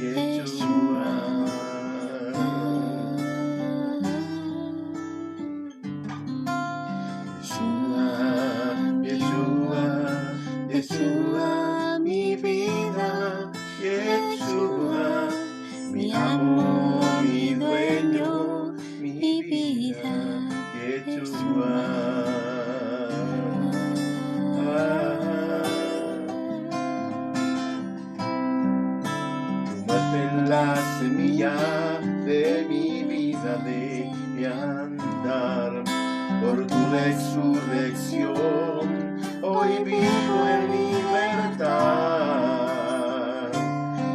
Yeshua. Yeshua, mi vida, Yeshua, mi amo, mi dueño, mi vida, Yeshua. Tu muerte es la semilla de mi vida, de mi andar, por tu resurrección. Hoy vivo en libertad,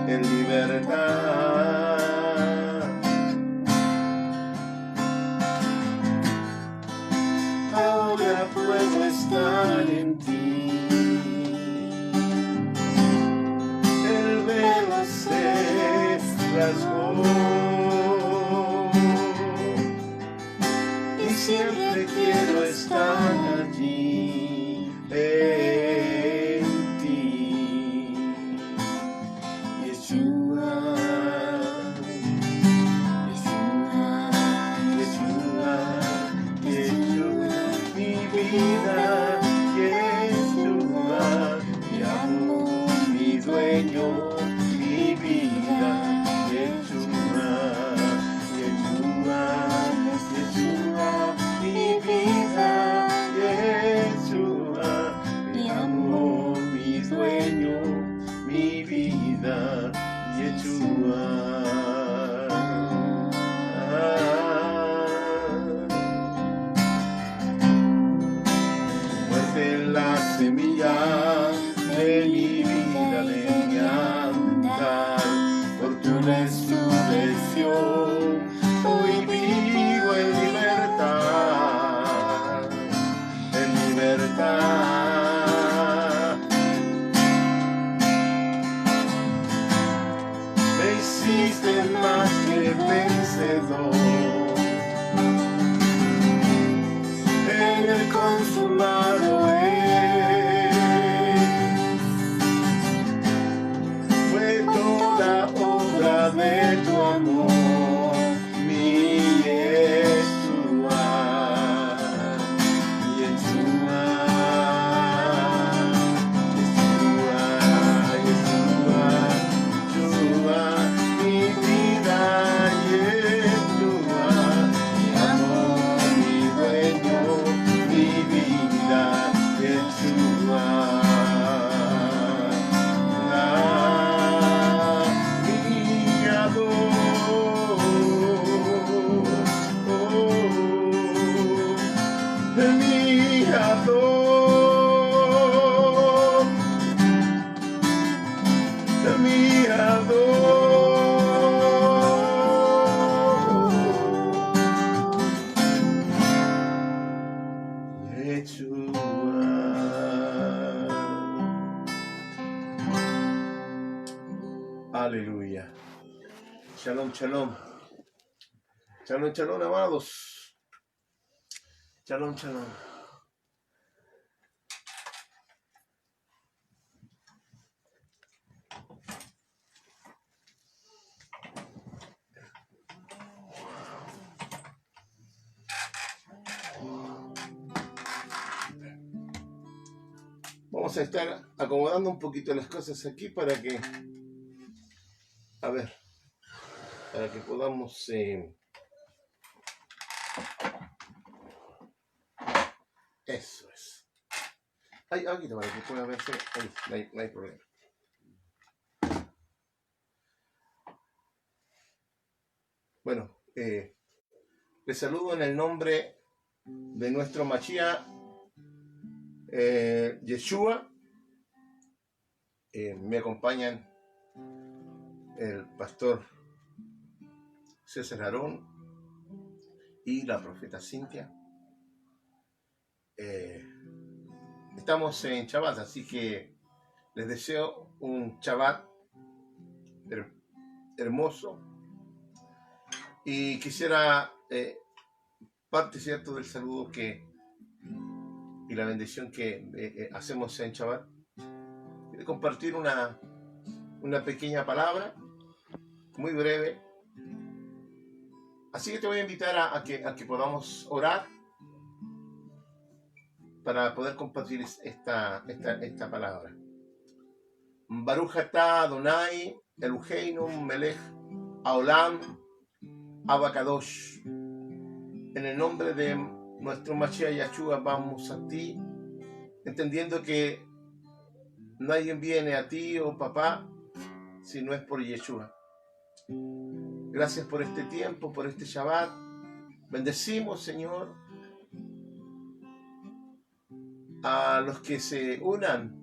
en libertad. Ahora puedo estar en ti. El velo se rasgó y siempre quiero estar allí. En ti, Yeshua, Yeshua, Yeshua, Yeshua, mi vida, Yeshua, mi amo, mi dueño, mi vida, Yeshua, Yeshua, Yeshua, mi vida, Yeshua. Mi amor, mi dueño, mi vida, Yeshua. Muerte la semilla de mi vida, de mi andar, por tu resurrección. Hoy vivo en libertad, en libertad. Me hiciste más que vencedor en el consumado fue toda obra de tu amor, mi Yeshua, Yeshua, Yeshua, Yeshua, Yeshua, mi vida, Yeshua, mi amor, mi dueño, mi vida, Yeshua. Aleluya. Shalom, shalom. Shalom, shalom, amados. Shalom, shalom. Vamos a estar acomodando un poquito las cosas aquí para que, a ver, para que podamos eso es. Hay aquí para que pueda verse, ahí, no hay problema. Bueno, les saludo en el nombre de nuestro Mashiach, Yeshua. Me acompañan el pastor César Aarón y la profeta Cintia. Estamos en Shabbat, así que les deseo un Shabbat hermoso. Y quisiera, parte cierto del saludo y la bendición que hacemos en Shabbat, de compartir una una pequeña palabra, muy breve. Así que te voy a invitar a que podamos orar para poder compartir esta palabra. Baruch atah Adonai Eloheinu melech haolam Abakadosh. En el nombre de nuestro Mashiach Yahshua vamos a ti, entendiendo que nadie viene a ti, oh papá, si no es por Yeshua. Gracias por este tiempo, por este Shabbat. Bendecimos, Señor, a los que se unan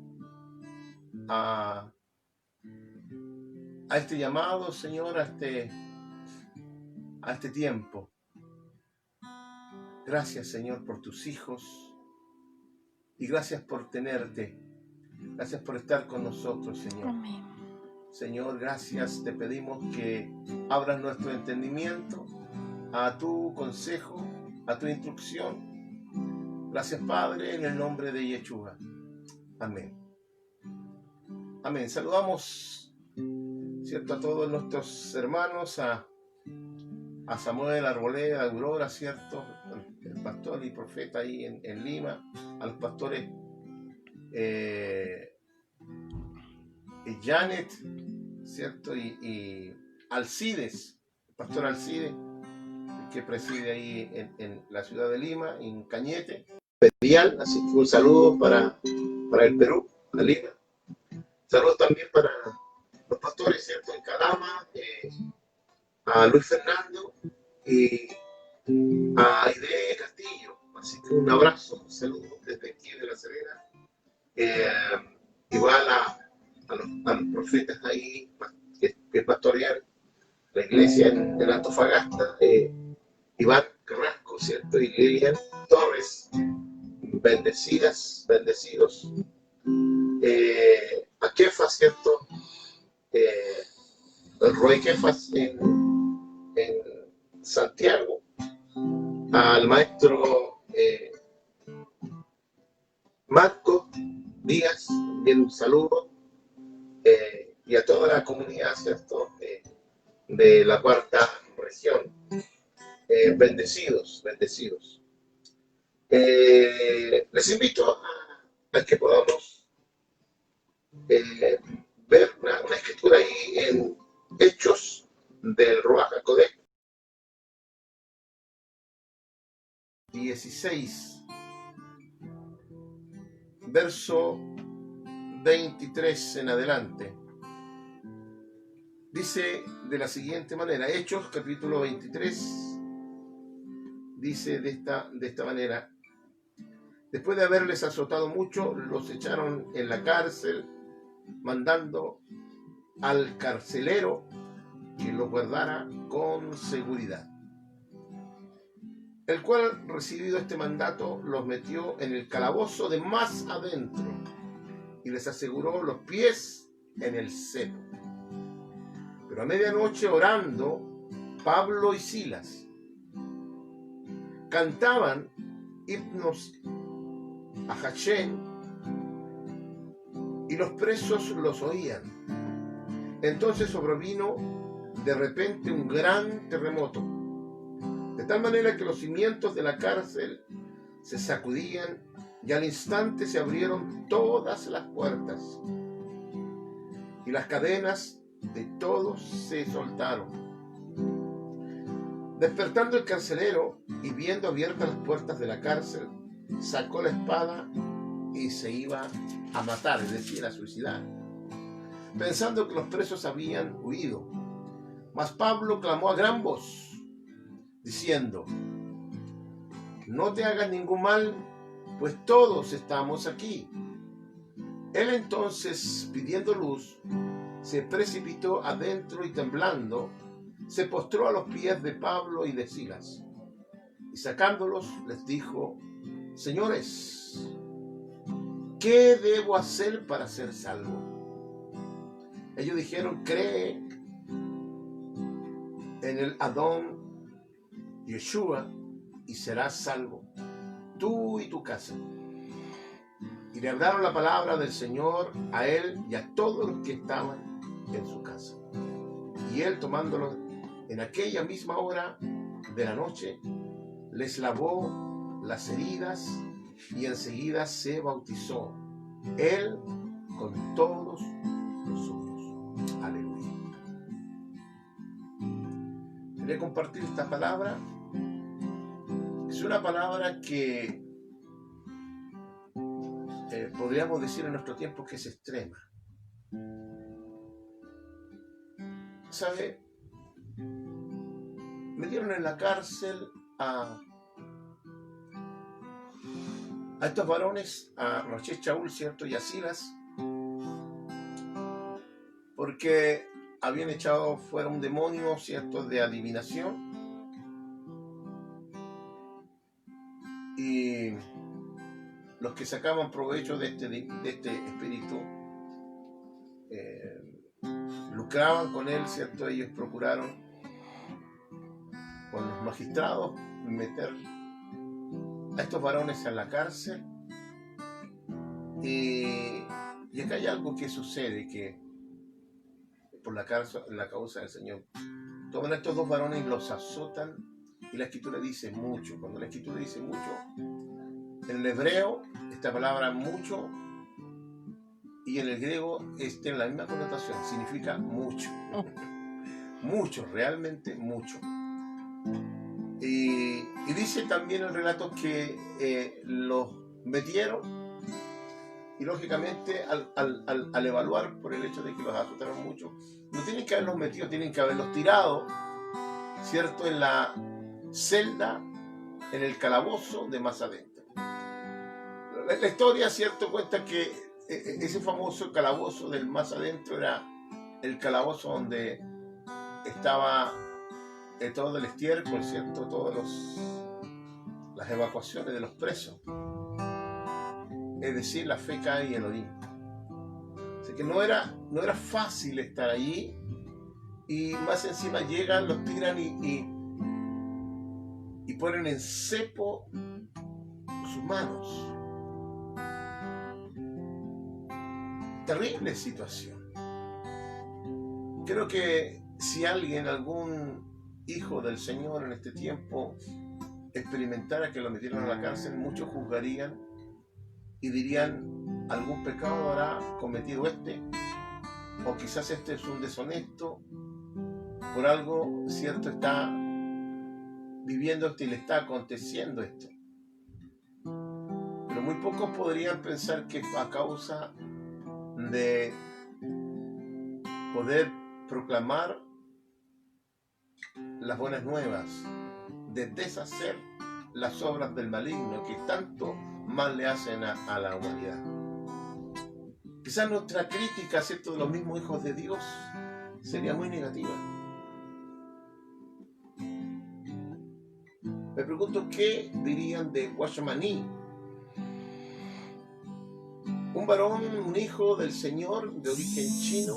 a este llamado, Señor, a este tiempo. Gracias, Señor, por tus hijos y gracias por tenerte. Gracias por estar con nosotros, Señor. Amén. Señor, gracias. Te pedimos que abras nuestro entendimiento a tu consejo, a tu instrucción. Gracias, Padre, en el nombre de Yeshua. Amén. Amén. Saludamos, ¿cierto?, a todos nuestros hermanos, a Samuel Arboleda, a Aurora, ¿cierto?, el pastor y profeta ahí en Lima, a los pastores Janet, ¿cierto?, y Alcides, el pastor Alcides, que preside ahí en la ciudad de Lima, en Cañete, Pedial. Así que un saludo para el Perú, a Lima. Saludos también para los pastores, ¿cierto?, en Calama, a Luis Fernando y a Aide Castillo. Así que un abrazo, un saludo desde aquí de La Serena. Igual a los profetas ahí que pastorean la iglesia en Antofagasta, Iván Carrasco, ¿cierto?, y Lilian Torres. Bendecidos. A Kefas, ¿cierto?, el Roy Kefas en Santiago, al maestro Marco Díaz, también un saludo, y a toda la comunidad, ¿cierto?, de la cuarta región. Bendecidos. Les invito a que podamos ver una escritura ahí en Hechos del Ruach HaKodesh 16, verso 23 en adelante. Dice de la siguiente manera, Hechos capítulo 23, dice de esta manera: después de haberles azotado mucho, los echaron en la cárcel, mandando al carcelero que los guardara con seguridad, el cual, recibido este mandato, los metió en el calabozo de más adentro y les aseguró los pies en el cepo. Pero a medianoche, orando, Pablo y Silas cantaban himnos a Hashem y los presos los oían. Entonces sobrevino de repente un gran terremoto, de tal manera que los cimientos de la cárcel se sacudían y al instante se abrieron todas las puertas y las cadenas de todos se soltaron. Despertando el carcelero y viendo abiertas las puertas de la cárcel, sacó la espada y se iba a matar, es decir, a suicidar, pensando que los presos habían huido. Mas Pablo clamó a gran voz, diciendo: no te hagas ningún mal, pues todos estamos aquí. Él entonces, pidiendo luz, se precipitó adentro y temblando, se postró a los pies de Pablo y de Silas, y sacándolos les dijo: señores, ¿qué debo hacer para ser salvo? Ellos dijeron: cree en el Adón Yeshua y serás salvo, tú y tu casa. Y le hablaron la palabra del Señor a él y a todos los que estaban en su casa. Y él, tomándolo en aquella misma hora de la noche, les lavó las heridas y enseguida se bautizó, él con todos los suyos. Aleluya. Quería compartir esta palabra. Es una palabra que podríamos decir en nuestro tiempo que es extrema. ¿Sabe? Metieron en la cárcel a estos varones, a Rachel Shaul, ¿cierto? Y a Silas, porque habían echado fuera un demonio, ¿cierto? De adivinación. Y los que sacaban provecho de este espíritu lucraban con él, ¿cierto? Ellos procuraron con los magistrados meter a estos varones en la cárcel. Y acá hay algo que sucede, que por la causa del Señor toman a estos dos varones y los azotan, y la Escritura dice mucho. Cuando la Escritura dice mucho, en el hebreo esta palabra mucho y en el griego tiene la misma connotación, significa mucho. Mucho, realmente mucho. Y dice también el relato que los metieron, y lógicamente al evaluar por el hecho de que los azotaron mucho, no tienen que haberlos metido, tienen que haberlos tirado, ¿cierto? En la celda, en el calabozo de más adentro. La historia, ¿cierto?, cuenta que ese famoso calabozo del más adentro era el calabozo donde estaba todo el estiércol, ¿cierto? Las evacuaciones de los presos. Es decir, la feca y el orín. Así que no era fácil estar allí, y más encima llegan, los tiran y ponen en cepo sus manos. Terrible situación. Creo que si algún hijo del Señor en este tiempo experimentara que lo metieron a la cárcel, muchos juzgarían y dirían: algún pecado habrá cometido o quizás este es un deshonesto, por algo, ¿cierto?, está viviendo y le está aconteciendo esto. Pero muy pocos podrían pensar que a causa de poder proclamar las buenas nuevas, de deshacer las obras del maligno que tanto mal le hacen a la humanidad. Quizás nuestra crítica, ¿cierto?, de los mismos hijos de Dios sería muy negativa. Me pregunto qué dirían de Guachamaní, un varón, un hijo del Señor de origen chino,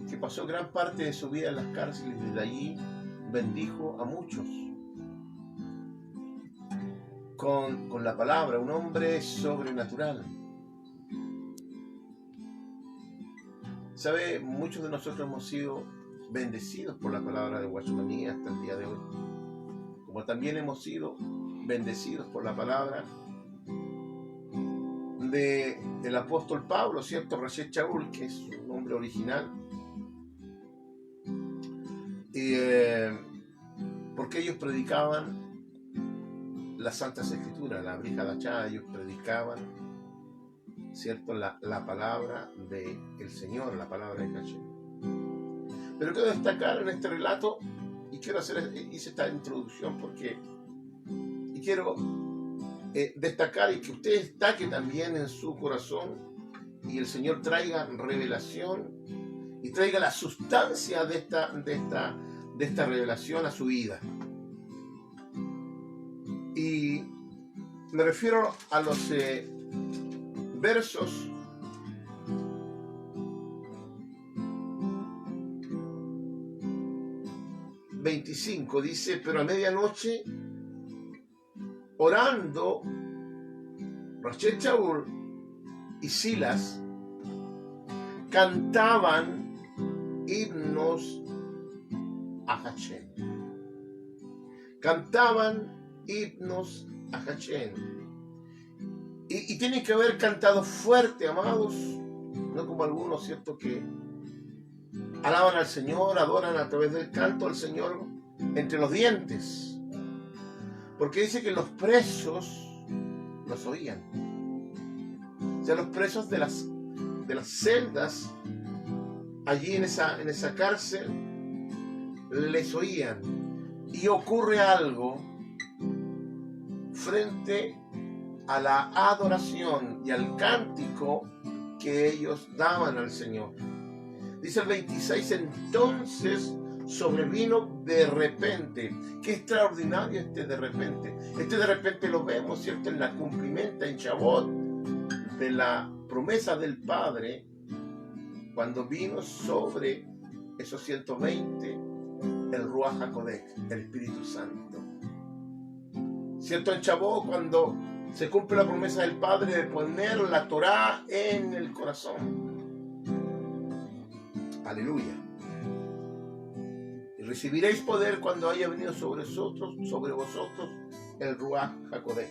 que pasó gran parte de su vida en las cárceles y desde allí bendijo a muchos con la palabra, un hombre sobrenatural. ¿Sabe? Muchos de nosotros hemos sido bendecidos por la palabra de Guachamaní hasta el día de hoy, como también hemos sido bendecidos por la palabra del apóstol Pablo, ¿cierto? Rachel Shaul, que es su nombre original. Y porque ellos predicaban las Santas Escrituras, la Brihadachá, ellos predicaban, ¿cierto?, la palabra del Señor, la palabra de Hashem. Pero quiero destacar en este relato, y hice esta introducción y quiero destacar, y que usted destaque también en su corazón, y el Señor traiga revelación y traiga la sustancia de esta revelación a su vida. Y me refiero a los versos 25, dice: pero a medianoche, orando, Rachel Shaul y Silas cantaban himnos a Hachén. Cantaban himnos a Hachén. Y tienen que haber cantado fuerte, amados, no como algunos, ¿cierto?, que alaban al Señor, adoran a través del canto al Señor entre los dientes. Porque dice que los presos los oían. O sea, los presos de las celdas allí en esa cárcel les oían. Y ocurre algo frente a la adoración y al cántico que ellos daban al Señor. Dice el 26, entonces sobrevino de repente. Qué extraordinario este de repente. Este de repente lo vemos, ¿cierto?, en la cumplimenta, en Shavuot, de la promesa del Padre, cuando vino sobre esos 120 el Ruach HaKodesh, el Espíritu Santo. ¿Cierto? En Shavuot, cuando se cumple la promesa del Padre de poner la Torá en el corazón. Aleluya. Y recibiréis poder cuando haya venido sobre vosotros el Ruach HaKodesh.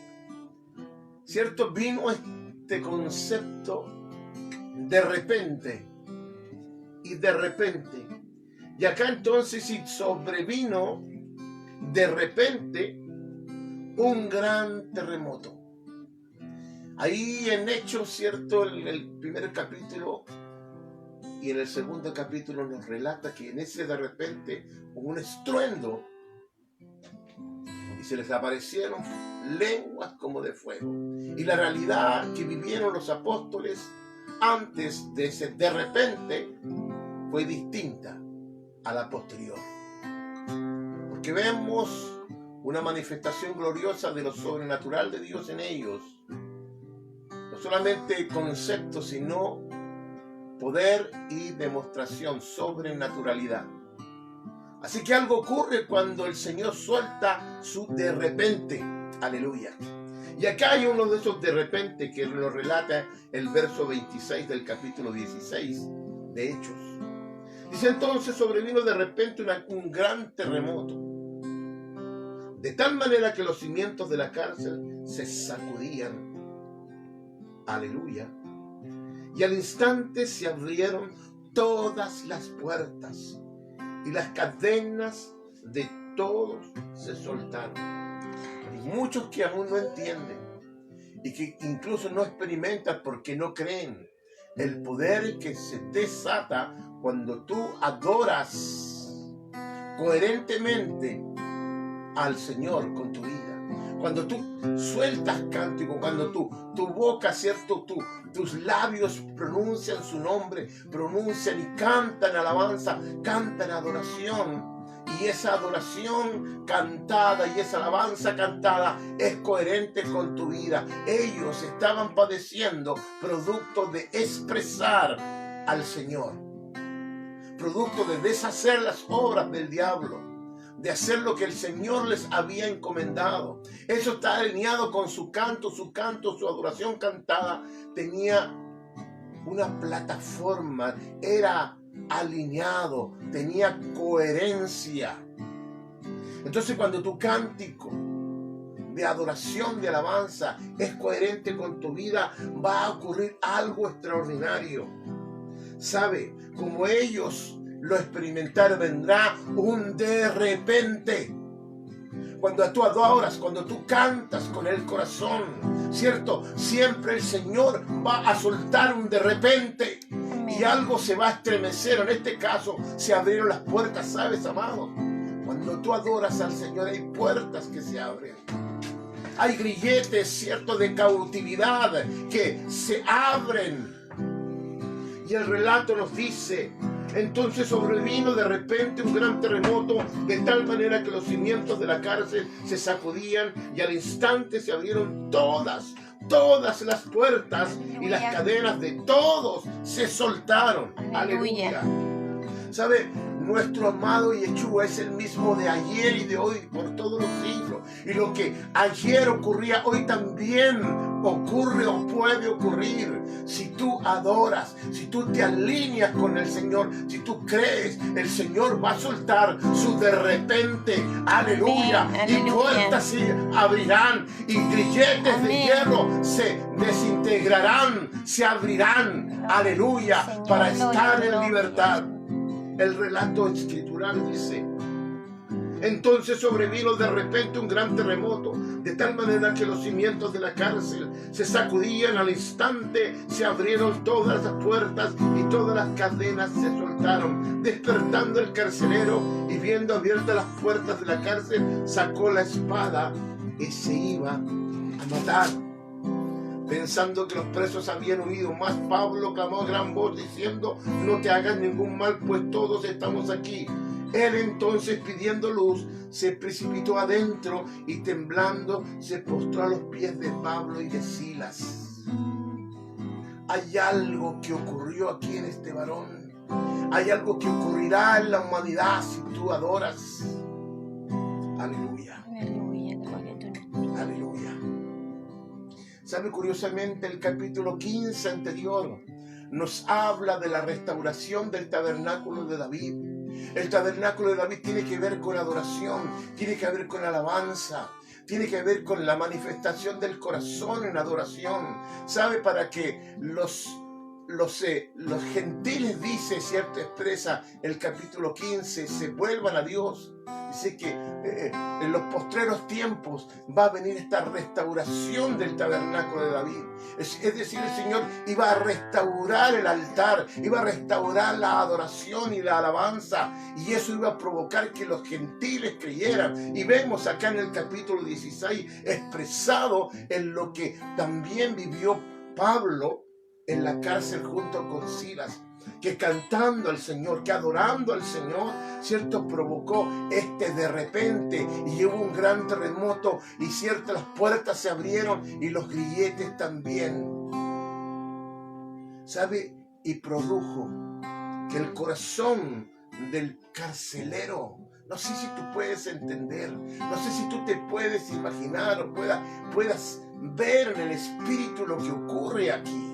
¿Cierto? Vino este concepto de repente y de repente. Y acá entonces si sobrevino de repente un gran terremoto. Ahí en Hechos, ¿cierto?, en el primer capítulo y en el segundo capítulo nos relata que en ese de repente hubo un estruendo y se les aparecieron lenguas como de fuego. Y la realidad que vivieron los apóstoles antes de ese de repente fue distinta a la posterior. Porque vemos una manifestación gloriosa de lo sobrenatural de Dios en ellos. No solamente concepto, sino poder y demostración, sobrenaturalidad. Así que algo ocurre cuando el Señor suelta su de repente. Aleluya. Y acá hay uno de esos de repente que lo relata el verso 26 del capítulo 16 de Hechos. Dice entonces sobrevino de repente un gran terremoto, de tal manera que los cimientos de la cárcel se sacudían. Aleluya. Y al instante se abrieron todas las puertas y las cadenas de todos se soltaron. Hay muchos que aún no entienden y que incluso no experimentan porque no creen el poder que se desata cuando tú adoras coherentemente al Señor con tu vida. Cuando tú sueltas cántico, cuando tu boca, ¿cierto?, tus labios pronuncian su nombre, pronuncian y cantan alabanza, cantan adoración. Y esa adoración cantada y esa alabanza cantada es coherente con tu vida. Ellos estaban padeciendo producto de expresar al Señor, producto de deshacer las obras del diablo, de hacer lo que el Señor les había encomendado. Eso está alineado con su canto, su adoración cantada. Tenía una plataforma, era alineado, tenía coherencia. Entonces cuando tu cántico de adoración, de alabanza, es coherente con tu vida, va a ocurrir algo extraordinario. ¿Sabe? Como ellos lo experimentaron, vendrá un de repente. Cuando tú adoras, cuando tú cantas con el corazón, ¿cierto? Siempre el Señor va a soltar un de repente y algo se va a estremecer. En este caso, se abrieron las puertas, ¿sabes, amados? Cuando tú adoras al Señor, hay puertas que se abren. Hay grilletes, ¿cierto?, de cautividad que se abren. Y el relato nos dice: entonces sobrevino de repente un gran terremoto, de tal manera que los cimientos de la cárcel se sacudían y al instante se abrieron todas las puertas. Aleluya. Y las cadenas de todos se soltaron. Aleluya. ¿Sabe? Nuestro amado Yeshua es el mismo de ayer y de hoy, por todos los siglos. Y lo que ayer ocurría, hoy también ocurre o puede ocurrir. Si tú adoras, si tú te alineas con el Señor, si tú crees, el Señor va a soltar su de repente. Aleluya. Amén, Y aleluya. puertas se abrirán y grilletes Amén. de hierro se desintegrarán, se abrirán. Aleluya. Señor, Para gloria estar al en nombre. libertad. El relato escritural dice: entonces sobrevino de repente un gran terremoto, de tal manera que los cimientos de la cárcel se sacudían al instante, se abrieron todas las puertas y todas las cadenas se soltaron. Despertando el carcelero y viendo abiertas las puertas de la cárcel, sacó la espada y se iba a matar. Pensando que los presos habían huido más, Pablo clamó a gran voz diciendo: no te hagas ningún mal, pues todos estamos aquí. Él entonces, pidiendo luz, se precipitó adentro y temblando se postró a los pies de Pablo y de Silas. Hay algo que ocurrió aquí en este varón. Hay algo que ocurrirá en la humanidad si tú adoras. Aleluya. Aleluya, gloria a tu nombre. Aleluya. ¿Sabe? Curiosamente, el capítulo 15 anterior nos habla de la restauración del tabernáculo de David. El tabernáculo de David tiene que ver con adoración, tiene que ver con alabanza, tiene que ver con la manifestación del corazón en adoración. ¿Sabe? Para que los gentiles, dice, cierto, expresa el capítulo 15, se vuelvan a Dios. Dice que en los postreros tiempos va a venir esta restauración del tabernáculo de David. Es decir, el Señor iba a restaurar el altar, iba a restaurar la adoración y la alabanza, y eso iba a provocar que los gentiles creyeran. Y vemos acá en el capítulo 16 expresado en lo que también vivió Pablo en la cárcel junto con Silas, que cantando al Señor, que adorando al Señor, cierto, provocó de repente, y hubo un gran terremoto, y cierto, las puertas se abrieron y los grilletes también. ¿Sabe? Y produjo que el corazón del carcelero, no sé si tú puedes entender, no sé si tú te puedes imaginar o puedas ver en el espíritu lo que ocurre aquí.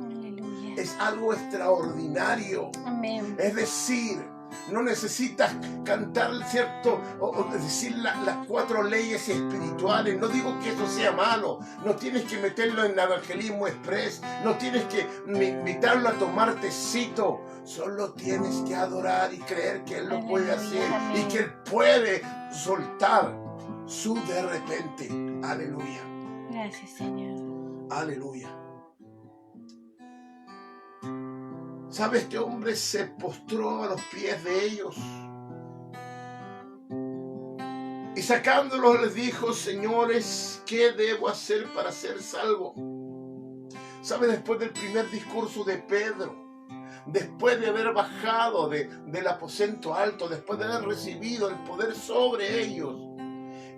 Aleluya. Es algo extraordinario. Amén. Es decir, no necesitas cantar, ¿cierto? O decir las 4 leyes espirituales. No digo que eso sea malo. No tienes que meterlo en evangelismo express. No tienes que invitarlo a tomar tecito. Solo tienes que adorar y creer que Él lo puede hacer. Amén. Y que Él puede soltar su de repente. Aleluya. Gracias, Señor. Aleluya. ¿Sabe? Este hombre se postró a los pies de ellos y sacándolos les dijo: señores, ¿qué debo hacer para ser salvo? ¿Sabe? Después del primer discurso de Pedro, después de haber bajado del aposento alto, después de haber recibido el poder sobre ellos,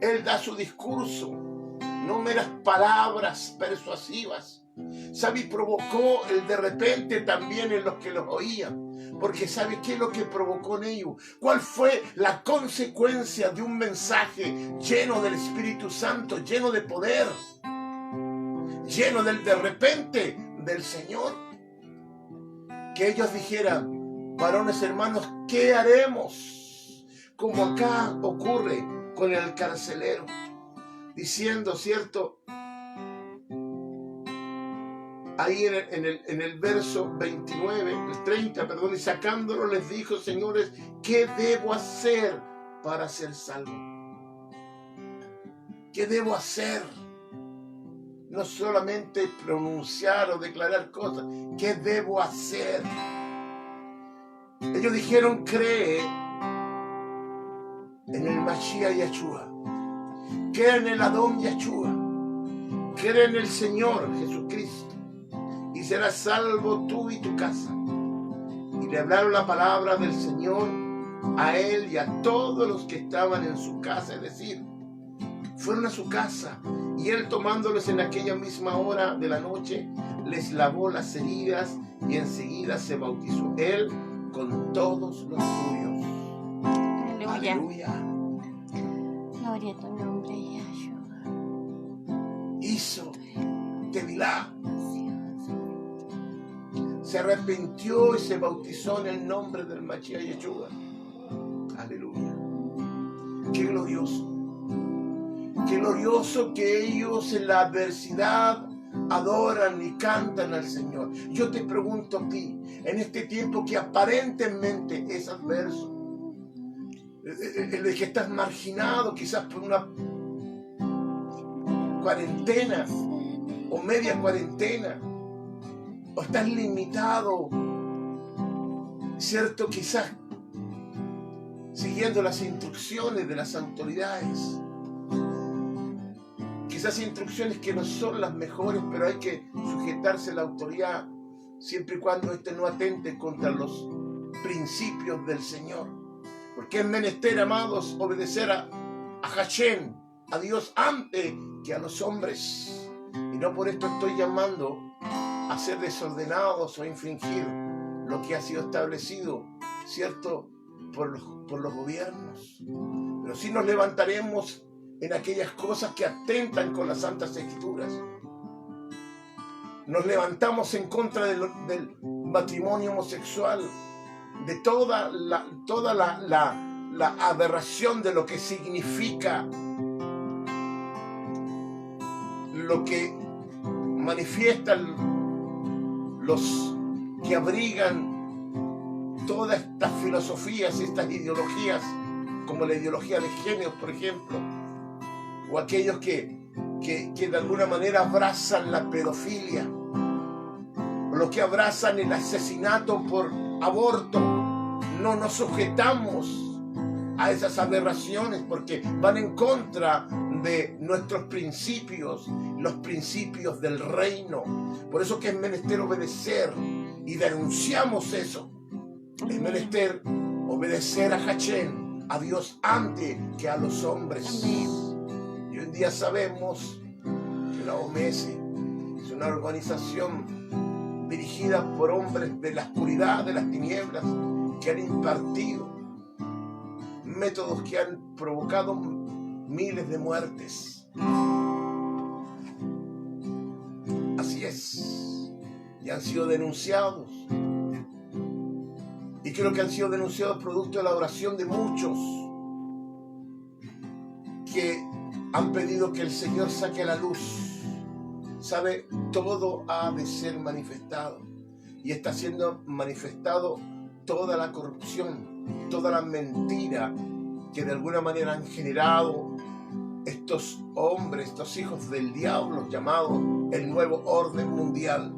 él da su discurso, no meras palabras persuasivas. ¿Sabe? Provocó el de repente también en los que los oían. Porque ¿sabe qué es lo que provocó en ellos? ¿Cuál fue la consecuencia de un mensaje lleno del Espíritu Santo, lleno de poder, lleno del de repente del Señor? Que ellos dijeran: varones hermanos, ¿qué haremos? Como acá ocurre con el carcelero, diciendo, ¿cierto? Ahí en el verso 29, el 30, perdón, y sacándolo les dijo: señores, ¿qué debo hacer para ser salvo? ¿Qué debo hacer? No solamente pronunciar o declarar cosas, ¿qué debo hacer? Ellos dijeron: cree en el Mashiach Yeshua, cree en el Adón Yeshua, cree en el Señor Jesucristo, y serás salvo tú y tu casa. Y le hablaron la palabra del Señor a él y a todos los que estaban en su casa. Es decir, fueron a su casa, y él, tomándoles en aquella misma hora de la noche, les lavó las heridas y enseguida se bautizó él con todos los suyos. Aleluya. Aleluya. Gloria a tu nombre, Yahshua. Hizo Tevilá. Se arrepintió y se bautizó en el nombre del Mashiach Yeshua. Aleluya. Qué glorioso. Qué glorioso que ellos en la adversidad adoran y cantan al Señor. Yo te pregunto a ti, en este tiempo que aparentemente es adverso, el de que estás marginado quizás por una cuarentena o media cuarentena, o estás limitado, ¿cierto? Quizás siguiendo las instrucciones de las autoridades. Quizás instrucciones que no son las mejores, pero hay que sujetarse a la autoridad siempre y cuando éste no atente contra los principios del Señor. Porque es menester, amados, obedecer a Hashem, a Dios, antes que a los hombres. Y no por esto estoy llamando a ser desordenados o a infringir lo que ha sido establecido, ¿cierto?, por los gobiernos. Pero sí nos levantaremos en aquellas cosas que atentan con las Santas Escrituras. Nos levantamos en contra del matrimonio homosexual, de toda la aberración de lo que significa, lo que manifiestan los que abrigan todas estas filosofías, estas ideologías, como la ideología de género, por ejemplo, o aquellos que de alguna manera abrazan la pedofilia, o los que abrazan el asesinato por aborto. No nos sujetamos a esas aberraciones porque van en contra de nuestros principios, los principios del reino. Por eso que es menester obedecer, y denunciamos eso. Es menester obedecer a Hashem, a Dios, antes que a los hombres. Amén. Y hoy en día sabemos que la OMS es una organización dirigida por hombres de la oscuridad, de las tinieblas, que han impartido métodos que han provocado miles de muertes. Así es. Y han sido denunciados. Y creo que han sido denunciados producto de la oración de muchos que han pedido que el Señor saque a la luz. ¿Sabe? Todo ha de ser manifestado. Y está siendo manifestado toda la corrupción, toda la mentira que de alguna manera han generado estos hombres, estos hijos del diablo llamados el nuevo orden mundial,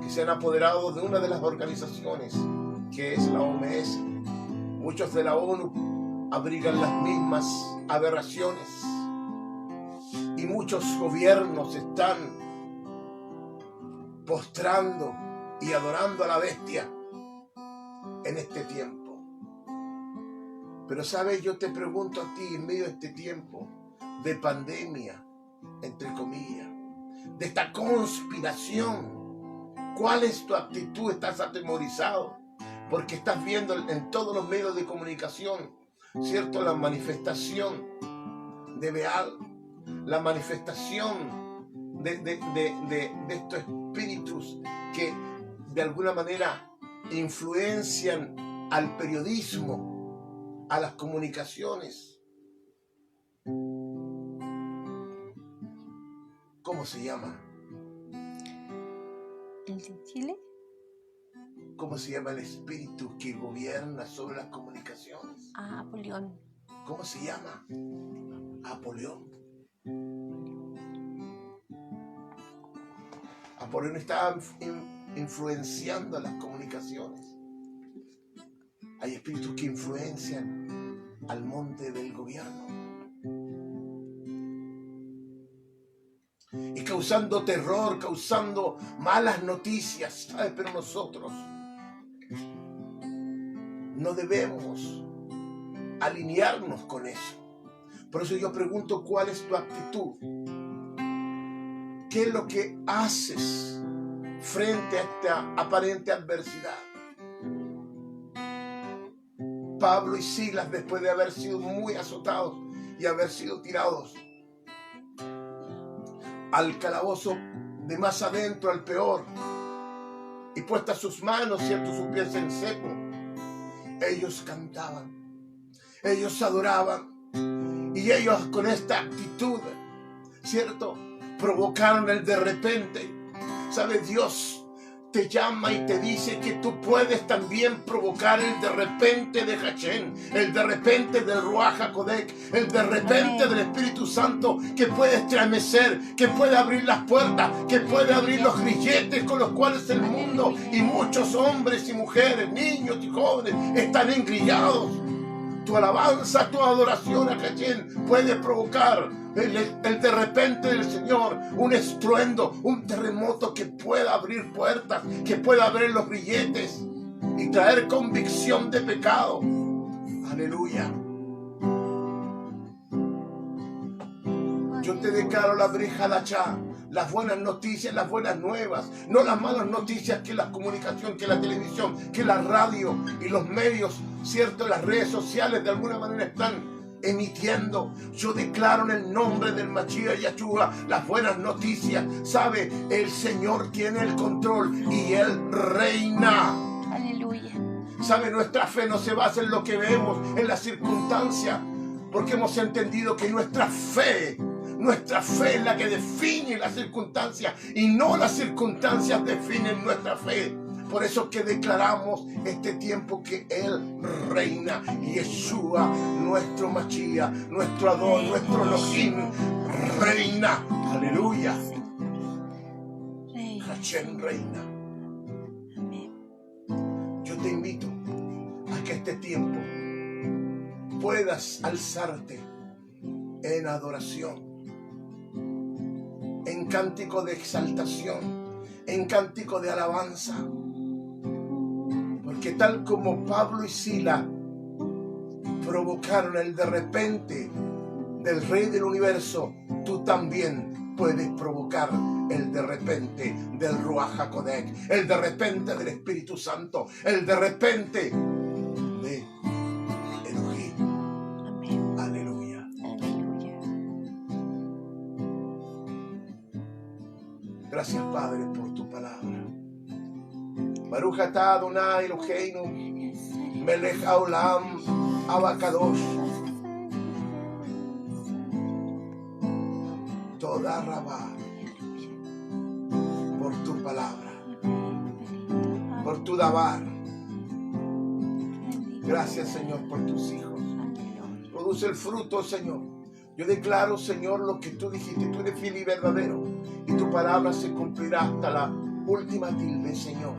que se han apoderado de una de las organizaciones que es la OMS. Muchos de la ONU abrigan las mismas aberraciones y muchos gobiernos están postrando y adorando a la bestia en este tiempo. Pero sabes, yo te pregunto a ti, en medio de este tiempo de pandemia, entre comillas, de esta conspiración, ¿cuál es tu actitud? ¿Estás atemorizado? Porque estás viendo en todos los medios de comunicación, ¿cierto?, la manifestación de Baal, la manifestación de estos espíritus que de alguna manera influencian al periodismo, a las comunicaciones. ¿Cómo se llama? ¿El de Chile? ¿Cómo se llama el espíritu que gobierna sobre las comunicaciones? Ah, Apolión. ¿Cómo se llama? Apolión. Apolión está influenciando las comunicaciones. Hay espíritus que influencian al monte del gobierno y causando terror, causando malas noticias, ¿sabes? Pero nosotros no debemos alinearnos con eso. Por eso yo pregunto, ¿cuál es tu actitud? ¿Qué es lo que haces frente a esta aparente adversidad? Pablo y Silas, después de haber sido muy azotados y haber sido tirados al calabozo de más adentro, al peor, y puestas sus manos, ¿cierto?, sus pies en seco, ellos cantaban, ellos adoraban, y ellos con esta actitud, ¿cierto?, provocaron el de repente. ¿Sabes? Dios te llama y te dice que tú puedes también provocar el de repente de Hachén, el de repente del Ruach HaKodesh, el de repente del Espíritu Santo, que puede estremecer, que puede abrir las puertas, que puede abrir los grilletes con los cuales el mundo y muchos hombres y mujeres, niños y jóvenes están engrillados. Tu alabanza, tu adoración a Hachén puede provocar el de repente del Señor, un estruendo, un terremoto que pueda abrir puertas, que pueda abrir los grilletes y traer convicción de pecado. Aleluya. Yo te declaro la Brejadachá, las buenas noticias, las buenas nuevas, no las malas noticias que la comunicación, que la televisión, que la radio y los medios, ¿cierto?, las redes sociales de alguna manera están emitiendo. Yo declaro en el nombre del Mashiach Yeshua las buenas noticias. Sabe, el Señor tiene el control y Él reina. Aleluya. Sabe, nuestra fe no se basa en lo que vemos, en las circunstancias, porque hemos entendido que nuestra fe es la que define las circunstancias y no las circunstancias definen nuestra fe. Por eso que declaramos este tiempo que Él reina. Yeshua, nuestro Mashiach, nuestro Adón, nuestro Elohim, reina. Aleluya. Hashem reina. Amén. Yo te invito a que este tiempo puedas alzarte en adoración, en cántico de exaltación, en cántico de alabanza. Porque tal como Pablo y Silas provocaron el de repente del Rey del Universo, tú también puedes provocar el de repente del Ruach HaKodesh, el de repente del Espíritu Santo, el de repente de Elohim. Amén. Aleluya. Aleluya. Gracias, Padre, por tu palabra. Baruch atah Adonai Eloheinu melech haolam Abacadosh. Toda Rabá por tu palabra, por tu dabar. Gracias, Señor, por tus hijos. Produce el fruto, Señor. Yo declaro, Señor, lo que tú dijiste. Tú eres fiel y verdadero, y tu palabra se cumplirá hasta la última tilde, Señor.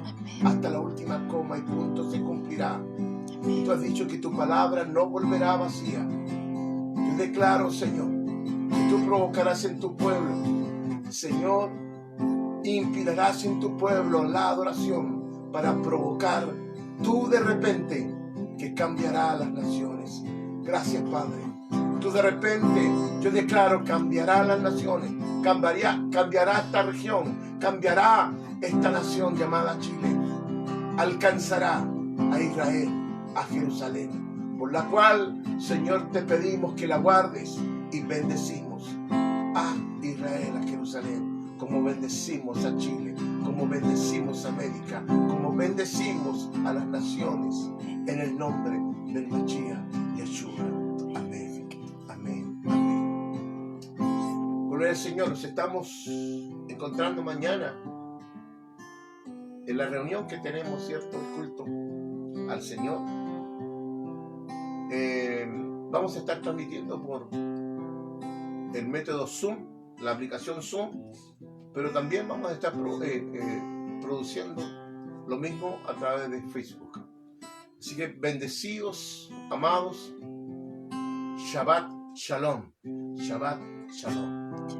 Hasta la última coma y punto se cumplirá. Y tú has dicho que tu palabra no volverá vacía. Yo declaro, Señor, que tú provocarás en tu pueblo, Señor, inspirarás en tu pueblo la adoración para provocar tú de repente que cambiará a las naciones. Gracias, Padre. Tú de repente, yo declaro, cambiará las naciones, cambiará esta región, cambiará esta nación llamada Chile, alcanzará a Israel, a Jerusalén, por la cual, Señor, te pedimos que la guardes y bendecimos a Israel, a Jerusalén, como bendecimos a Chile, como bendecimos a América, como bendecimos a las naciones, en el nombre del Mashiach Yeshua. Amén, amén, amén. Gloria al Señor. Nos estamos encontrando mañana en la reunión que tenemos, ¿cierto? El culto al Señor. Vamos a estar transmitiendo por el método Zoom, la aplicación Zoom, pero también vamos a estar produciendo lo mismo a través de Facebook. Así que bendecidos, amados, Shabbat Shalom. Shabbat Shalom.